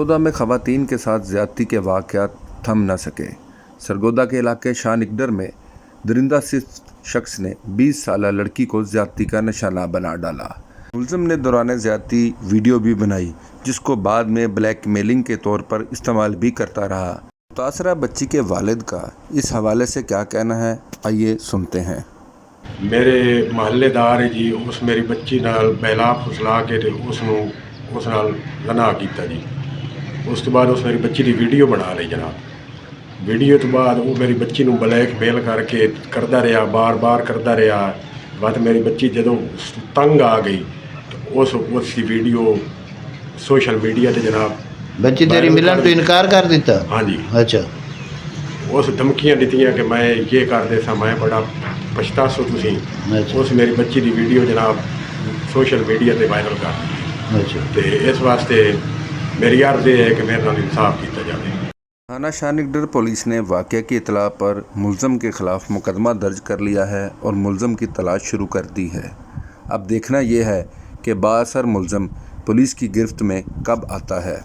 सरगोदा में ख़वातीन के साथ ज़्यादती के वाक़यात थम न सके। सरगोदा के इलाके शाह निगडर में दरिंदा शख्स ने 20 साला लड़की को ज़्यादती का निशाना बना डाला। मुलज़िम ने दौरान ज़्यादती वीडियो भी बनाई, जिसको बाद में ब्लैकमेलिंग के तौर पर इस्तेमाल भी करता रहा। मुतासरा बच्ची के वालिद का इस हवाले से क्या कहना है, आइए सुनते हैं। मेरे महल्लेदार जी उस मेरी बच्ची नाल बहला फुसला के उस नाल गनाह कीता जी। उस तो बाद उस मेरी बच्ची की वीडियो बना ली जनाब। वीडियो तो बाद वो मेरी बच्ची नूं ब्लैकमेल करके करता रहा, बार बार करता रहा। बाद मेरी बच्ची जदों तंग आ गई तो उसकी वीडियो सोशल मीडिया ते जनाब बच्ची तेरी मिलन तो इनकार कर दिता। हाँ जी। अच्छा, उस धमकियां दित्तियां कि मैं ये कर दे सा, मैं बड़ा पछतासो तुसी। अच्छा। उस मेरी बच्ची की वीडियो जनाब सोशल मीडिया ते वायरल कर दी। अच्छा। तो इस वास्ते मेरी अर्ज़ है कि मेरे नाल इंसाफ किया जाए। थाना शाह निगडर पुलिस ने वाक़या की इतला पर मुलज़म के ख़िलाफ़ मुकदमा दर्ज कर लिया है और मुलज़म की तलाश शुरू कर दी है। अब देखना यह है कि बाअसर मुलज़म पुलिस की गिरफ्त में कब आता है।